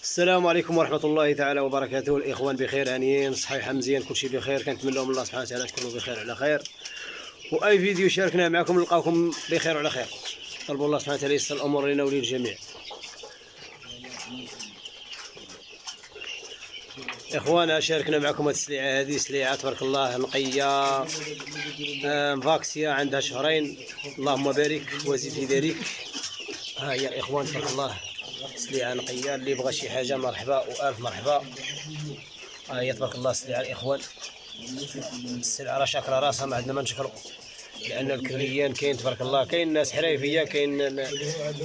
السلام عليكم ورحمة الله تعالى وبركاته. الإخوان بخير هانيين صحيحة مزيان كلشي بخير، كنتمنى من الله سبحانه وتعالى تكونوا بخير على خير، وأي فيديو شاركناه معكم نلقاوكم بخير وعلى خير. طلبوا الله سبحانه وتعالى يسر الأمور لنا وللجميع. إخوانا شاركنا معكم هذه السلعة، هذه سلعة تبارك الله نقية مفاكسية عندها شهرين، اللهم بارك وزد في ذلك. ها هي الإخوان تبارك الله سلعة نقية، اللي بغى شي حاجة مرحبا وألف مرحبا. ها هي تبارك الله السلعة الإخوان، السلعة راه شاكرة راسها، ما عندنا ما نشكرو، لأن الكليان كاين تبارك الله، كاين ناس حريفية، كاين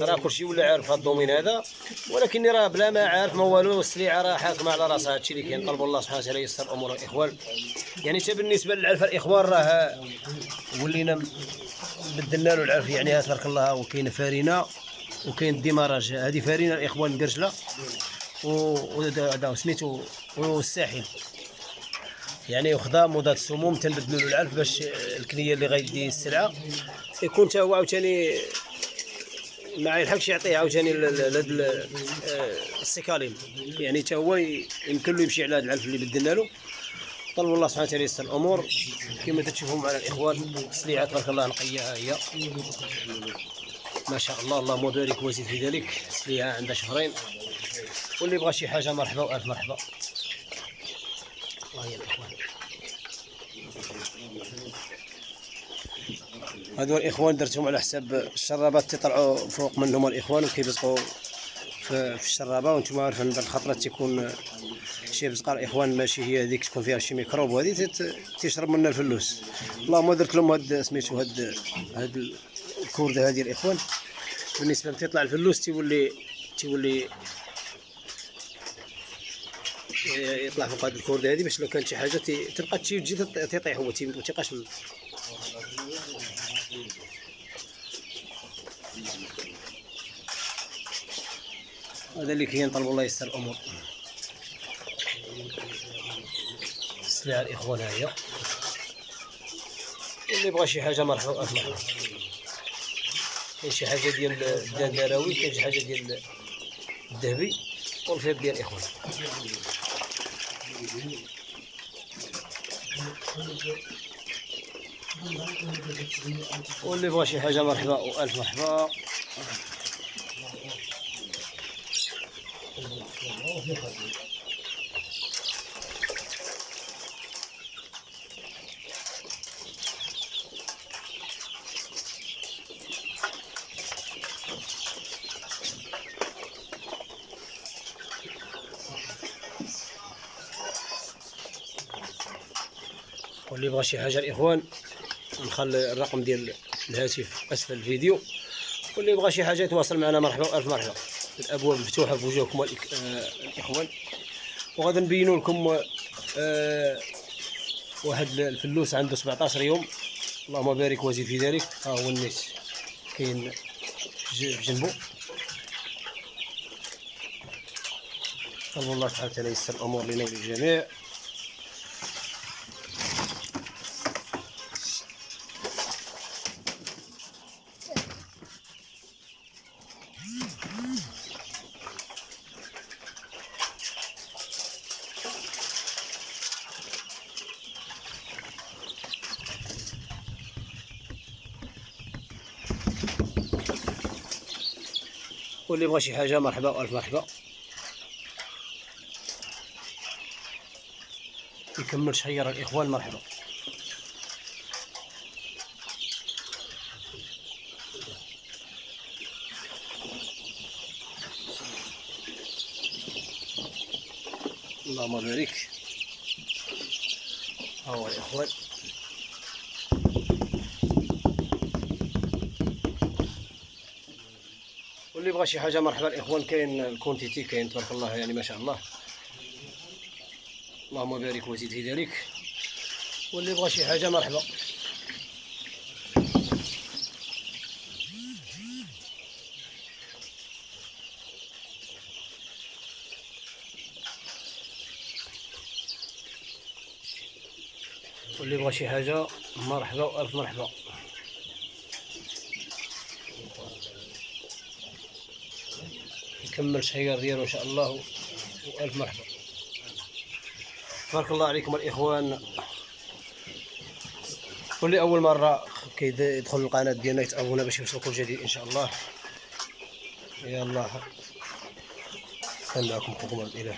راه كلشي ولا عارف هذا الدومين هذا، ولكن راه بلا ما عارف ما والو، السلعة راه حاكمة على راسها. هادشي اللي كاين. طلبوا الله سبحانه وتعالى يسر الأمور الإخوان. يعني حتى بالنسبة للعلف الإخوان راه ولينا بدلنا له العلف، يعني تبارك الله. وكاين فارينة وكاين الديماراج، هذه فارينة الإخوان القرجلة و سميتو والساحل، يعني وخدا مضاد السموم، تنبدلوا له العلف باش الكنيه اللي غيدي السلعه يكون حتى هو عاوتاني ما يلحقش يعطيه عاوتاني السيكالين، يعني حتى هو يمكن له يمشي على هذا العلف اللي بدلنا له. طلبوا الله سبحانه وتعالى يسر الامور. كما تشوفوا معنا الاخوان سلعه تبارك الله نقيه، ها هي ما شاء الله اللهم بارك وزد في ذلك. سلعه عندها شهرين، واللي بغى شي حاجه مرحبا والف مرحبا. ها هي الاخوان، هذو الاخوان درتهم على حساب الشرابات تطلعوا فوق منهم الاخوان وكيبزقوا في الشرابه، وانتم عارفين بالخطره تيكون شي بزقه الاخوان ماشي هي هذيك تكون فيها شي ميكروب، وهذه تيشرب منها الفلوس. اللهم درت لهم هاد سميتو هاد الكورده هذه الاخوان. بالنسبه تيطلع الفلوس تيولي يطلع فوق هاد الكورده هذه، باش لو كانت شي حاجه تبقى تجي تيطيح هو ما تيبقاش. هذا اللي كاين. طلبوا الله يسر الامور. السلعه الاخوان ها هي، اللي بغى شي حاجه مرحبا الف مرحبا. كاين شي حاجه ديال الدندراوي، كاين شي حاجه ديال الذهبي والفيض ديال الاخوان. واللي بغى شي حاجه مرحبا والف مرحبا. واللي بغى شي حاجه الاخوان نخلي الرقم ديال الهاتف اسفل الفيديو، واللي بغى شي حاجه يتواصل معنا مرحبا والف مرحبا. الابواب مفتوحه في وجوهكم الاخوان. وغادي نبينوا لكم واحد الفلوس عنده 17 يوم، اللهم بارك وزد في ذلك. ها هو النيت كاين في جنبو. طلبوا الله سبحانه وتعالى يسر الامور لنا وللجميع. واللي بغى شي حاجه مرحبا والف مرحبا. يكمل شهير الاخوان مرحبا. اللهم بارك. ها هو الاخوان، واللي بغى شي حاجه مرحبا الاخوان. كاين الكونتيتي كاين تبارك الله، يعني ما شاء الله اللهم بارك وزد في ذلك. واللي بغى شي حاجه مرحبا. واللي بغى شي حاجه مرحبا والف مرحبا. كمل شهير ديالو ان شاء الله، والف مرحبا. تبارك الله عليكم الاخوان. واللي اول مره يدخل القناه ديالنا يتابونا باش يوصلوا كل جديد ان شاء الله. يلا كان معكم خوكم الاله.